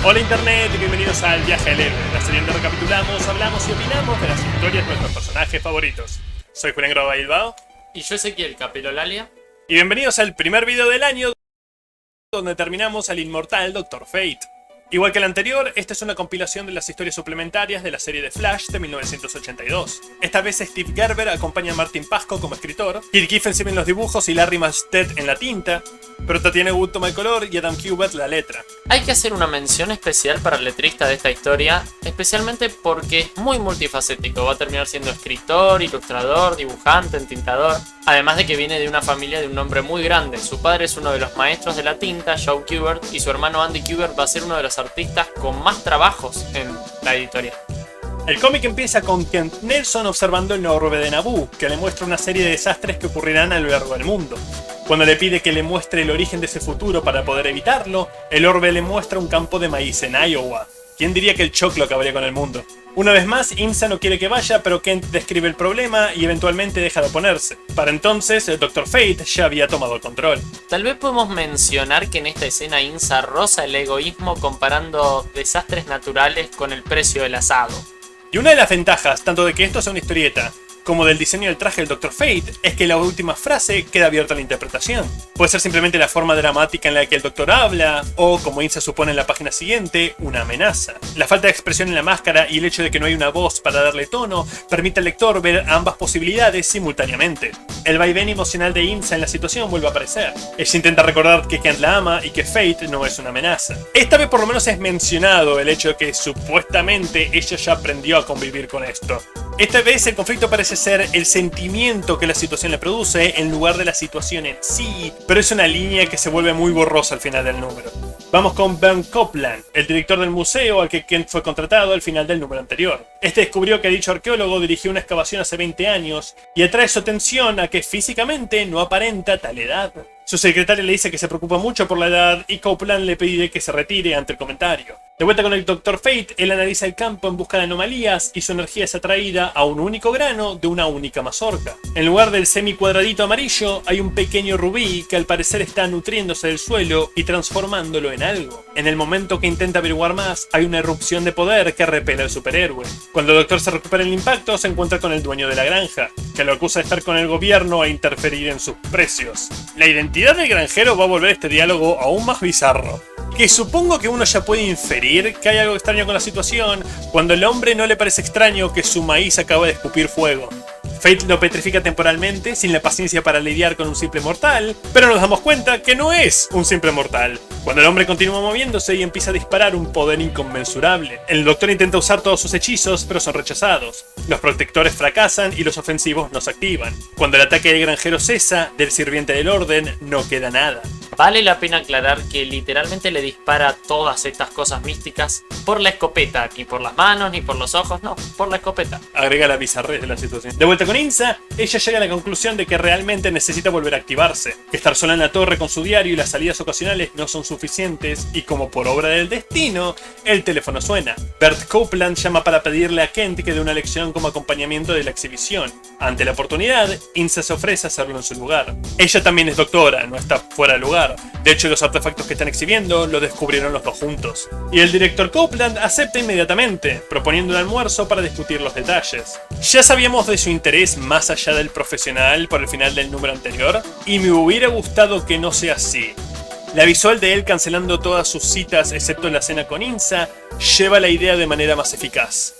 Hola Internet y bienvenidos al Viaje al Héroe, la serie donde recapitulamos, hablamos y opinamos de las historias de nuestros personajes favoritos. Soy Julián Groba Bilbao. Y yo Ezequiel Capelo Lalia. Y bienvenidos al primer video del año donde terminamos al inmortal Dr. Fate. Igual que el anterior, esta es una compilación de las historias suplementarias de la serie de Flash de 1982. Esta vez Steve Gerber acompaña a Martin Pasco como escritor, Kirk Giffen en los dibujos y Larry Masted en la tinta, pero Tatiana Wood toma el color y Adam Kubert la letra. Hay que hacer una mención especial para el letrista de esta historia, especialmente porque es muy multifacético. Va a terminar siendo escritor, ilustrador, dibujante, entintador. Además de que viene de una familia de un nombre muy grande. Su padre es uno de los maestros de la tinta, Joe Kubert, y su hermano Andy Kubert va a ser uno de los artistas con más trabajos en la editorial. El cómic empieza con Kent Nelson observando el orbe de Naboo, que le muestra una serie de desastres que ocurrirán a lo largo del mundo. Cuando le pide que le muestre el origen de ese futuro para poder evitarlo, el orbe le muestra un campo de maíz en Iowa. ¿Quién diría que el choclo acabaría con el mundo? Una vez más, INSA no quiere que vaya, pero Kent describe el problema y eventualmente deja de oponerse. Para entonces, el Dr. Fate ya había tomado el control. Tal vez podemos mencionar que en esta escena INSA roza el egoísmo comparando desastres naturales con el precio del asado. Y una de las ventajas, tanto de que esto sea una historieta, como del diseño del traje del Dr. Fate, es que la última frase queda abierta a la interpretación. Puede ser simplemente la forma dramática en la que el Doctor habla, o, como INSA supone en la página siguiente, una amenaza. La falta de expresión en la máscara y el hecho de que no hay una voz para darle tono, permite al lector ver ambas posibilidades simultáneamente. El vaivén emocional de INSA en la situación vuelve a aparecer. Ella intenta recordar que Kent la ama y que Fate no es una amenaza. Esta vez por lo menos es mencionado el hecho de que supuestamente ella ya aprendió a convivir con esto. Esta vez el conflicto parece ser el sentimiento que la situación le produce en lugar de la situación en sí, pero es una línea que se vuelve muy borrosa al final del número. Vamos con Ben Copeland, el director del museo al que Kent fue contratado al final del número anterior. Este descubrió que dicho arqueólogo dirigió una excavación hace 20 años y atrae su atención a que físicamente no aparenta tal edad. Su secretaria le dice que se preocupa mucho por la edad y Copeland le pide que se retire ante el comentario. De vuelta con el Dr. Fate, él analiza el campo en busca de anomalías y su energía es atraída a un único grano de una única mazorca. En lugar del semi-cuadradito amarillo, hay un pequeño rubí que al parecer está nutriéndose del suelo y transformándolo en algo. En el momento que intenta averiguar más, hay una erupción de poder que repele al superhéroe. Cuando el doctor se recupera el impacto, se encuentra con el dueño de la granja, que lo acusa de estar con el gobierno e interferir en sus precios. La identidad del granjero va a volver este diálogo aún más bizarro. Que supongo que uno ya puede inferir que hay algo extraño con la situación cuando al hombre no le parece extraño que su maíz acaba de escupir fuego. Fate lo petrifica temporalmente, sin la paciencia para lidiar con un simple mortal, pero nos damos cuenta que no es un simple mortal. Cuando el hombre continúa moviéndose y empieza a disparar un poder inconmensurable. El doctor intenta usar todos sus hechizos, pero son rechazados. Los protectores fracasan y los ofensivos no se activan. Cuando el ataque del granjero cesa, del sirviente del orden no queda nada. Vale la pena aclarar que literalmente le dispara todas estas cosas místicas por la escopeta, ni por las manos, ni por los ojos, no, por la escopeta. Agrega la bizarrez de la situación. De vuelta con INSA, ella llega a la conclusión de que realmente necesita volver a activarse, que estar sola en la torre con su diario y las salidas ocasionales no son suficientes y como por obra del destino, el teléfono suena. Bert Copeland llama para pedirle a Kent que dé una lección como acompañamiento de la exhibición. Ante la oportunidad, INSA se ofrece a hacerlo en su lugar. Ella también es doctora, no está fuera de lugar. De hecho, los artefactos que están exhibiendo los descubrieron los dos juntos. Y el director Copeland acepta inmediatamente, proponiendo un almuerzo para discutir los detalles. Ya sabíamos de su interés más allá del profesional por el final del número anterior, y me hubiera gustado que no sea así. La visual de él cancelando todas sus citas excepto la cena con INSA lleva la idea de manera más eficaz.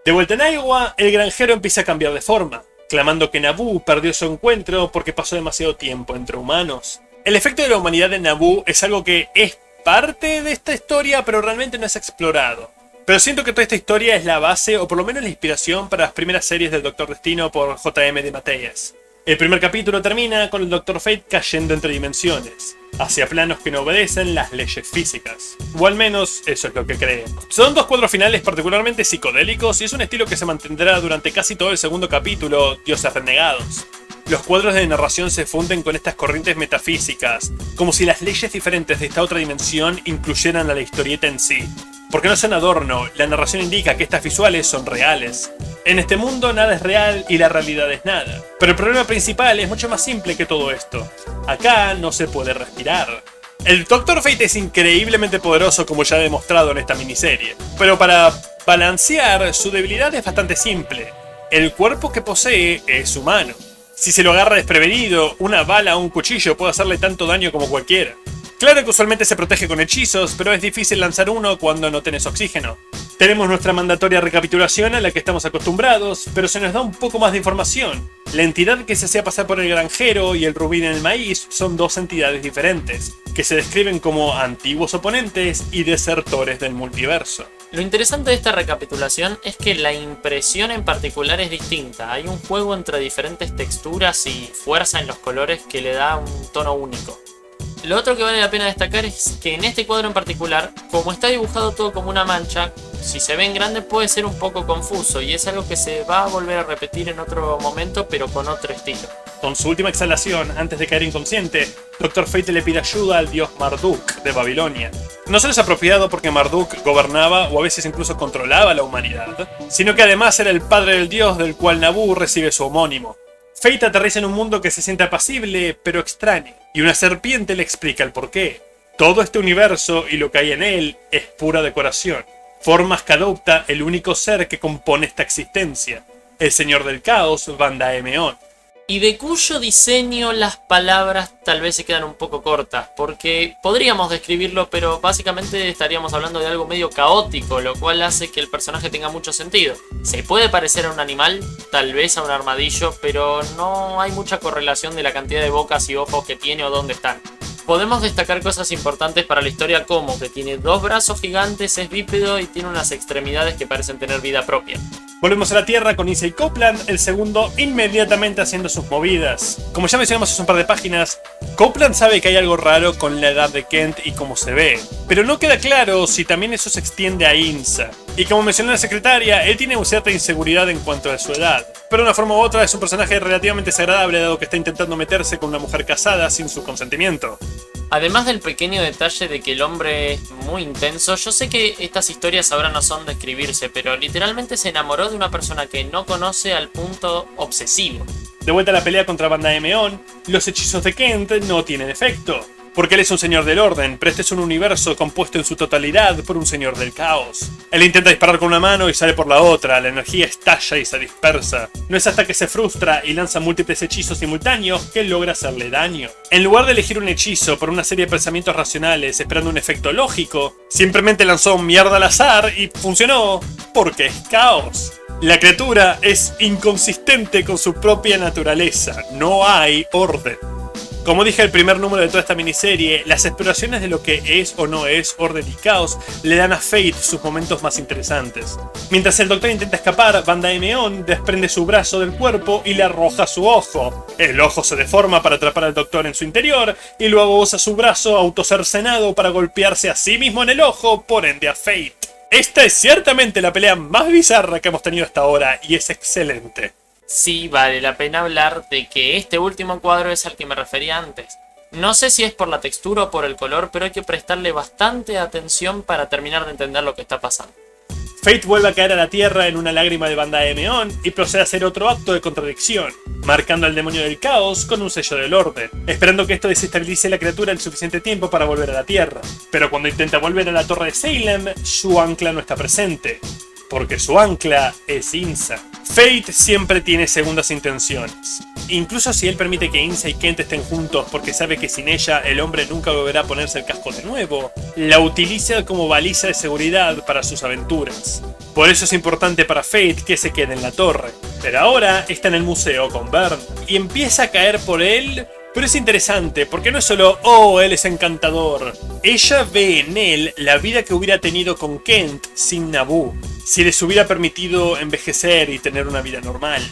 De vuelta en Iowa, el granjero empieza a cambiar de forma, clamando que Naboo perdió su encuentro porque pasó demasiado tiempo entre humanos. El efecto de la humanidad en Naboo es algo que es parte de esta historia, pero realmente no es explorado. Pero siento que toda esta historia es la base, o por lo menos la inspiración, para las primeras series del Doctor Destino por J.M. DeMatteis. El primer capítulo termina con el Dr. Fate cayendo entre dimensiones, hacia planos que no obedecen las leyes físicas. O al menos eso es lo que creen. Son dos cuadros finales particularmente psicodélicos y es un estilo que se mantendrá durante casi todo el segundo capítulo, Dioses Renegados. Los cuadros de narración se funden con estas corrientes metafísicas, como si las leyes diferentes de esta otra dimensión incluyeran a la historieta en sí. Porque no son adorno, la narración indica que estas visuales son reales. En este mundo nada es real y la realidad es nada. Pero el problema principal es mucho más simple que todo esto. Acá no se puede respirar. El Dr. Fate es increíblemente poderoso como ya he demostrado en esta miniserie, pero para balancear su debilidad es bastante simple. El cuerpo que posee es humano. Si se lo agarra desprevenido, una bala o un cuchillo puede hacerle tanto daño como cualquiera. Claro que usualmente se protege con hechizos, pero es difícil lanzar uno cuando no tenés oxígeno. Tenemos nuestra mandatoria recapitulación a la que estamos acostumbrados, pero se nos da un poco más de información. La entidad que se hacía pasar por el granjero y el rubí en el maíz son dos entidades diferentes, que se describen como antiguos oponentes y desertores del multiverso. Lo interesante de esta recapitulación es que la impresión en particular es distinta. Hay un juego entre diferentes texturas y fuerza en los colores que le da un tono único. Lo otro que vale la pena destacar es que en este cuadro en particular, como está dibujado todo como una mancha, si se ve en grande puede ser un poco confuso y es algo que se va a volver a repetir en otro momento pero con otro estilo. Con su última exhalación, antes de caer inconsciente, Dr. Fate le pide ayuda al dios Marduk de Babilonia. No solo es apropiado porque Marduk gobernaba o a veces incluso controlaba la humanidad, sino que además era el padre del dios del cual Nabu recibe su homónimo. Fate aterriza en un mundo que se siente apacible, pero extraño, y una serpiente le explica el porqué. Todo este universo y lo que hay en él es pura decoración, formas que adopta el único ser que compone esta existencia, el señor del caos, Vandaemeon. Y de cuyo diseño las palabras tal vez se quedan un poco cortas, porque podríamos describirlo, pero básicamente estaríamos hablando de algo medio caótico, lo cual hace que el personaje tenga mucho sentido. Se puede parecer a un animal, tal vez a un armadillo, pero no hay mucha correlación de la cantidad de bocas y ojos que tiene o dónde están. Podemos destacar cosas importantes para la historia como que tiene dos brazos gigantes, es bípedo y tiene unas extremidades que parecen tener vida propia. Volvemos a la Tierra con Incey Copeland, el segundo inmediatamente haciendo sus movidas. Como ya mencionamos hace un par de páginas, Copeland sabe que hay algo raro con la edad de Kent y cómo se ve, pero no queda claro si también eso se extiende a Insa. Y como mencionó la secretaria, él tiene cierta inseguridad en cuanto a su edad, pero de una forma u otra es un personaje relativamente desagradable dado que está intentando meterse con una mujer casada sin su consentimiento. Además del pequeño detalle de que el hombre es muy intenso, yo sé que estas historias ahora no son de escribirse, pero literalmente se enamoró de una persona que no conoce al punto obsesivo. De vuelta a la pelea contra Vandaemeon, los hechizos de Kent no tienen efecto, porque él es un señor del orden, pero este es un universo compuesto en su totalidad por un señor del caos. Él intenta disparar con una mano y sale por la otra, la energía estalla y se dispersa. No es hasta que se frustra y lanza múltiples hechizos simultáneos que logra hacerle daño. En lugar de elegir un hechizo por una serie de pensamientos racionales esperando un efecto lógico, simplemente lanzó mierda al azar y funcionó porque es caos. La criatura es inconsistente con su propia naturaleza, no hay orden. Como dije al primer número de toda esta miniserie, las exploraciones de lo que es o no es orden y caos le dan a Fate sus momentos más interesantes. Mientras el doctor intenta escapar, Vandaemeon desprende su brazo del cuerpo y le arroja su ojo. El ojo se deforma para atrapar al doctor en su interior y luego usa su brazo autocercenado para golpearse a sí mismo en el ojo, por ende a Fate. Esta es ciertamente la pelea más bizarra que hemos tenido hasta ahora y es excelente. Sí, vale la pena hablar de que este último cuadro es al que me refería antes. No sé si es por la textura o por el color, pero hay que prestarle bastante atención para terminar de entender lo que está pasando. Fate vuelve a caer a la tierra en una lágrima de Vandaemeon y procede a hacer otro acto de contradicción, marcando al demonio del caos con un sello del orden, esperando que esto desestabilice la criatura el suficiente tiempo para volver a la tierra. Pero cuando intenta volver a la torre de Salem, su ancla no está presente, porque su ancla es Insa. Fate siempre tiene segundas intenciones. Incluso si él permite que Insa y Kent estén juntos porque sabe que sin ella el hombre nunca volverá a ponerse el casco de nuevo, la utiliza como baliza de seguridad para sus aventuras. Por eso es importante para Fate que se quede en la torre. Pero ahora está en el museo con Bern y empieza a caer por él. Pero es interesante porque no es solo, oh, él es encantador. Ella ve en él la vida que hubiera tenido con Kent sin Nabu, si les hubiera permitido envejecer y tener una vida normal.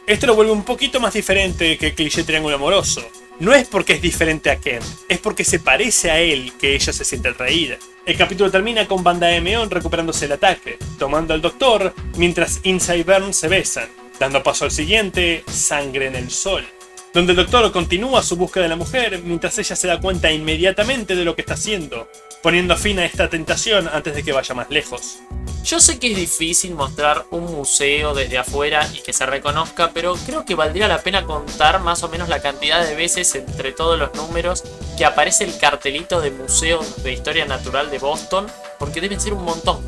Esto lo vuelve un poquito más diferente que el cliché triángulo amoroso. No es porque es diferente a Kent, es porque se parece a él que ella se siente atraída. El capítulo termina con Vandaemeon recuperándose el ataque, tomando al doctor, mientras Insa y Bern se besan, dando paso al siguiente, Sangre en el Sol, donde el doctor continúa su búsqueda de la mujer mientras ella se da cuenta inmediatamente de lo que está haciendo. poniendo fin a esta tentación antes de que vaya más lejos. Yo sé que es difícil mostrar un museo desde afuera y que se reconozca, pero creo que valdría la pena contar más o menos la cantidad de veces entre todos los números que aparece el cartelito de Museo de Historia Natural de Boston, porque deben ser un montón.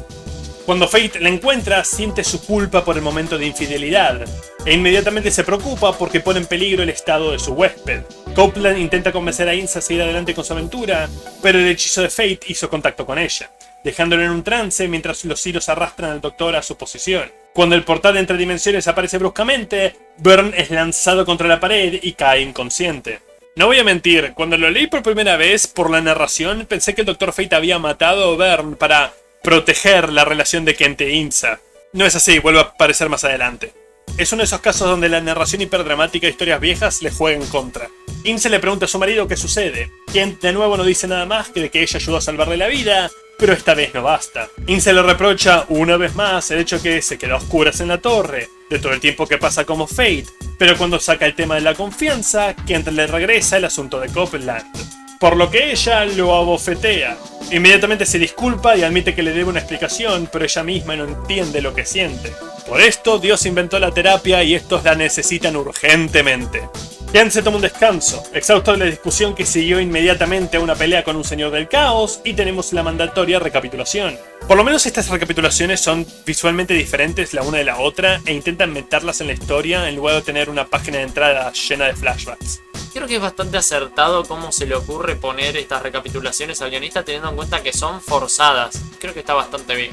Cuando Fate la encuentra, siente su culpa por el momento de infidelidad, e inmediatamente se preocupa porque pone en peligro el estado de su huésped. Copeland intenta convencer a Ince a seguir adelante con su aventura, pero el hechizo de Fate hizo contacto con ella, dejándolo en un trance mientras los hilos arrastran al doctor a su posición. Cuando el portal entre dimensiones aparece bruscamente, Byrne es lanzado contra la pared y cae inconsciente. No voy a mentir, cuando lo leí por primera vez por la narración, pensé que el Dr. Fate había matado a Byrne para proteger la relación de Kent e Inza. No es así, vuelve a aparecer más adelante. Es uno de esos casos donde la narración hiperdramática de historias viejas le juega en contra. Ince le pregunta a su marido qué sucede. Kent de nuevo no dice nada más que de que ella ayudó a salvarle la vida, pero esta vez no basta. Ince le reprocha una vez más el hecho que se queda a oscuras en la torre, de todo el tiempo que pasa como Fate, pero cuando saca el tema de la confianza, Kent le regresa el asunto de Copeland. Por lo que ella lo abofetea. Inmediatamente se disculpa y admite que le debe una explicación, pero ella misma no entiende lo que siente. Por esto, Dios inventó la terapia y estos la necesitan urgentemente. Kent se toma un descanso, exhausto de la discusión que siguió inmediatamente a una pelea con un señor del caos, y tenemos la mandatoria recapitulación. Por lo menos estas recapitulaciones son visualmente diferentes la una de la otra e intentan meterlas en la historia en lugar de tener una página de entrada llena de flashbacks. Creo que es bastante acertado cómo se le ocurre poner estas recapitulaciones al guionista teniendo en cuenta que son forzadas. Creo que está bastante bien.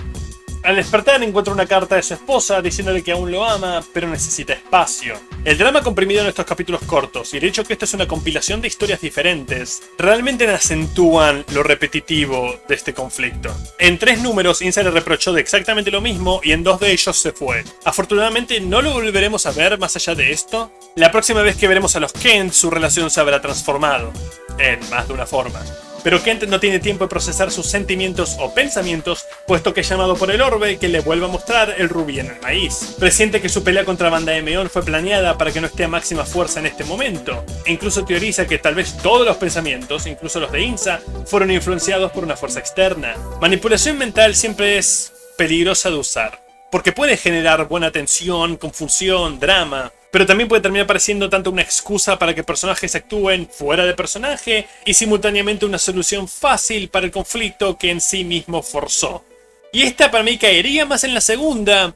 Al despertar encuentra una carta de su esposa diciéndole que aún lo ama, pero necesita espacio. El drama comprimido en estos capítulos cortos y el hecho que esta es una compilación de historias diferentes realmente acentúan lo repetitivo de este conflicto. En 3 números Ince le reprochó de exactamente lo mismo y en 2 de ellos se fue. Afortunadamente no lo volveremos a ver más allá de esto. La próxima vez que veremos a los Kent su relación se habrá transformado, en más de una forma. Pero Kent no tiene tiempo de procesar sus sentimientos o pensamientos, puesto que es llamado por el orbe que le vuelve a mostrar el rubí en el maíz. Presiente que su pelea contra Banda Emeon fue planeada para que no esté a máxima fuerza en este momento, e incluso teoriza que tal vez todos los pensamientos, incluso los de Inza, fueron influenciados por una fuerza externa. Manipulación mental siempre es peligrosa de usar, porque puede generar buena tensión, confusión, drama, pero también puede terminar pareciendo tanto una excusa para que personajes actúen fuera de personaje y simultáneamente una solución fácil para el conflicto que en sí mismo forzó. Y esta para mí caería más en la segunda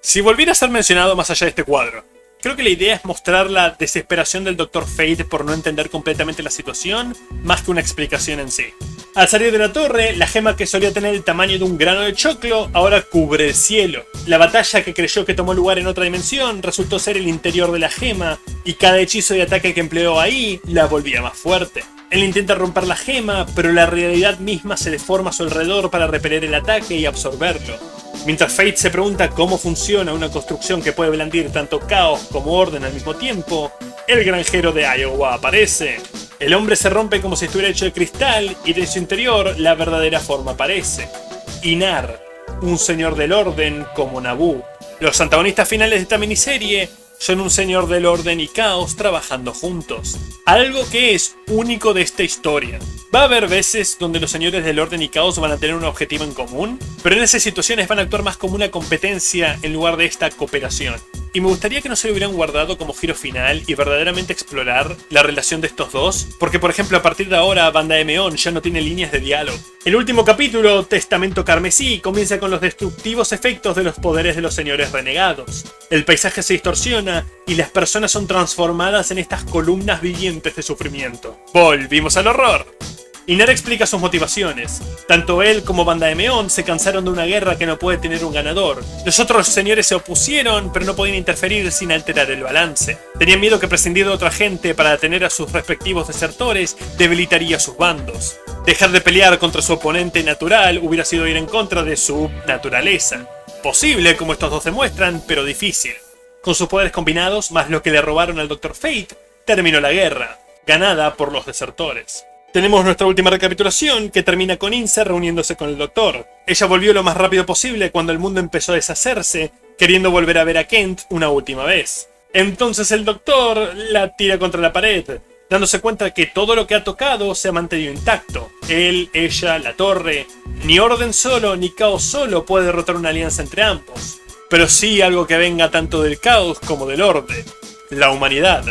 si volviera a ser mencionado más allá de este cuadro. Creo que la idea es mostrar la desesperación del Dr. Fate por no entender completamente la situación, más que una explicación en sí. Al salir de la torre, la gema que solía tener el tamaño de un grano de choclo, ahora cubre el cielo. La batalla que creyó que tomó lugar en otra dimensión resultó ser el interior de la gema, y cada hechizo y ataque que empleó ahí la volvía más fuerte. Él intenta romper la gema, pero la realidad misma se deforma a su alrededor para repeler el ataque y absorberlo. Mientras Fate se pregunta cómo funciona una construcción que puede blandir tanto caos como orden al mismo tiempo, el granjero de Iowa aparece. El hombre se rompe como si estuviera hecho de cristal y de su interior la verdadera forma aparece. Inar, un señor del orden como Naboo. Los antagonistas finales de esta miniserie son un señor del orden y caos trabajando juntos. Algo que es único de esta historia. Va a haber veces donde los señores del orden y caos van a tener un objetivo en común, pero en esas situaciones van a actuar más como una competencia en lugar de esta cooperación. Y me gustaría que no se lo hubieran guardado como giro final y verdaderamente explorar la relación de estos dos, porque por ejemplo a partir de ahora Banda Emeon ya no tiene líneas de diálogo. El último capítulo, Testamento Carmesí, comienza con los destructivos efectos de los poderes de los señores renegados. El paisaje se distorsiona y las personas son transformadas en estas columnas vivientes de sufrimiento. Volvimos al horror. Inar explica sus motivaciones. Tanto él como Banda Emeon se cansaron de una guerra que no puede tener un ganador. Los otros señores se opusieron, pero no podían interferir sin alterar el balance. Tenían miedo que prescindir de otra gente para detener a sus respectivos desertores debilitaría sus bandos. Dejar de pelear contra su oponente natural hubiera sido ir en contra de su naturaleza. Posible, como estos dos demuestran, pero difícil. Con sus poderes combinados, más lo que le robaron al Dr. Fate, terminó la guerra, ganada por los desertores. Tenemos nuestra última recapitulación, que termina con Ince reuniéndose con el Doctor. Ella volvió lo más rápido posible cuando el mundo empezó a deshacerse, queriendo volver a ver a Kent una última vez. Entonces el Doctor la tira contra la pared, dándose cuenta que todo lo que ha tocado se ha mantenido intacto. Él, ella, la torre. Ni orden solo, ni caos solo puede derrotar una alianza entre ambos. Pero sí algo que venga tanto del caos como del orden. La humanidad.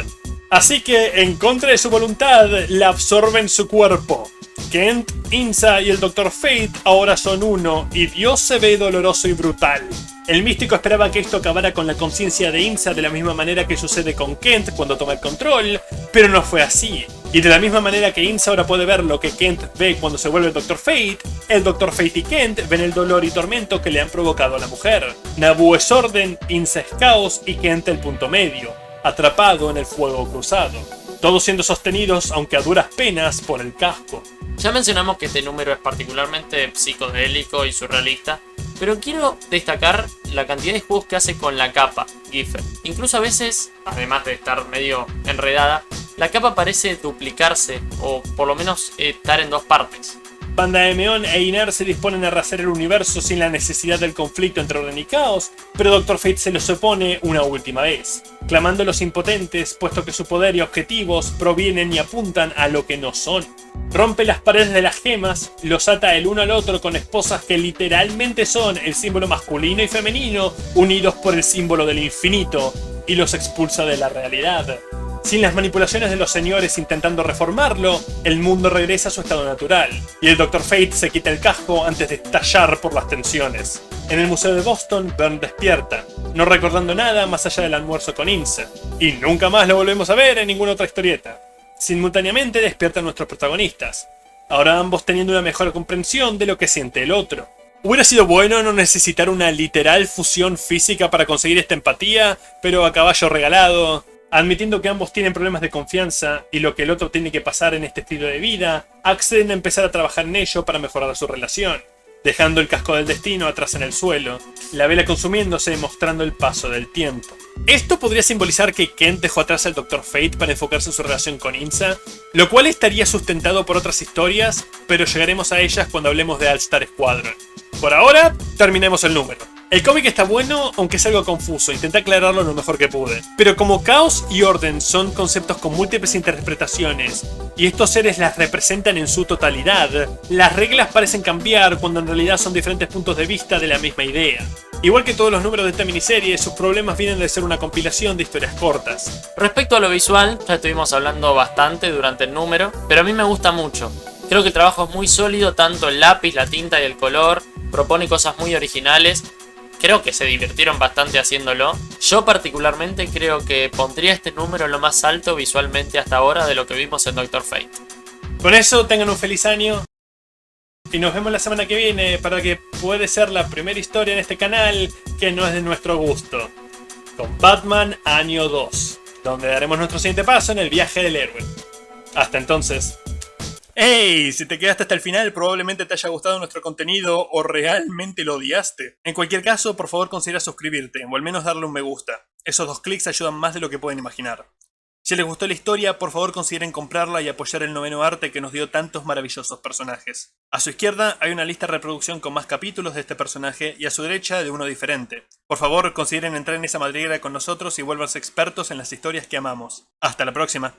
Así que, en contra de su voluntad, la absorbe en su cuerpo. Kent, Inza y el Dr. Fate ahora son uno, y Dios se ve doloroso y brutal. El místico esperaba que esto acabara con la conciencia de Inza de la misma manera que sucede con Kent cuando toma el control, pero no fue así. Y de la misma manera que Inza ahora puede ver lo que Kent ve cuando se vuelve el Dr. Fate y Kent ven el dolor y tormento que le han provocado a la mujer. Nabu es orden, Inza es caos y Kent el punto medio, atrapado en el fuego cruzado. Todos siendo sostenidos, aunque a duras penas, por el casco. Ya mencionamos que este número es particularmente psicodélico y surrealista, pero quiero destacar la cantidad de juegos que hace con la capa, Giffen. Incluso a veces, además de estar medio enredada, la capa parece duplicarse, o por lo menos estar en dos partes. Pandemonium e Iner se disponen a rehacer el universo sin la necesidad del conflicto entre orden y caos, pero Dr. Fate se los opone una última vez, clamando a los impotentes, puesto que su poder y objetivos provienen y apuntan a lo que no son. Rompe las paredes de las gemas, los ata el uno al otro con esposas que literalmente son el símbolo masculino y femenino, unidos por el símbolo del infinito, y los expulsa de la realidad. Sin las manipulaciones de los señores intentando reformarlo, el mundo regresa a su estado natural, y el Dr. Fate se quita el casco antes de estallar por las tensiones. En el Museo de Boston, Byrne despierta, no recordando nada más allá del almuerzo con Ince, y nunca más lo volvemos a ver en ninguna otra historieta. Simultáneamente despiertan nuestros protagonistas, ahora ambos teniendo una mejor comprensión de lo que siente el otro. Hubiera sido bueno no necesitar una literal fusión física para conseguir esta empatía, pero a caballo regalado. Admitiendo que ambos tienen problemas de confianza y lo que el otro tiene que pasar en este estilo de vida, acceden a empezar a trabajar en ello para mejorar su relación, dejando el casco del destino atrás en el suelo, la vela consumiéndose mostrando el paso del tiempo. Esto podría simbolizar que Kent dejó atrás al Dr. Fate para enfocarse en su relación con Inza, lo cual estaría sustentado por otras historias, pero llegaremos a ellas cuando hablemos de All Star Squadron. Por ahora, terminemos el número. El cómic está bueno, aunque es algo confuso, intenté aclararlo lo mejor que pude. Pero como caos y orden son conceptos con múltiples interpretaciones, y estos seres las representan en su totalidad, las reglas parecen cambiar cuando en realidad son diferentes puntos de vista de la misma idea. Igual que todos los números de esta miniserie, sus problemas vienen de ser una compilación de historias cortas. Respecto a lo visual, ya estuvimos hablando bastante durante el número, pero a mí me gusta mucho. Creo que el trabajo es muy sólido, tanto el lápiz, la tinta y el color, propone cosas muy originales. Creo que se divirtieron bastante haciéndolo. Yo particularmente creo que pondría este número lo más alto visualmente hasta ahora de lo que vimos en Dr. Fate. Con eso, tengan un feliz año. Y nos vemos la semana que viene para que puede ser la primera historia en este canal que no es de nuestro gusto. Con Batman Año 2, donde daremos nuestro siguiente paso en el viaje del héroe. Hasta entonces. ¡Hey! Si te quedaste hasta el final, probablemente te haya gustado nuestro contenido o realmente lo odiaste. En cualquier caso, por favor considera suscribirte o al menos darle un me gusta. Esos 2 clics ayudan más de lo que pueden imaginar. Si les gustó la historia, por favor consideren comprarla y apoyar el noveno arte que nos dio tantos maravillosos personajes. A su izquierda hay una lista de reproducción con más capítulos de este personaje y a su derecha de uno diferente. Por favor consideren entrar en esa madriguera con nosotros y vuélvanse expertos en las historias que amamos. Hasta la próxima.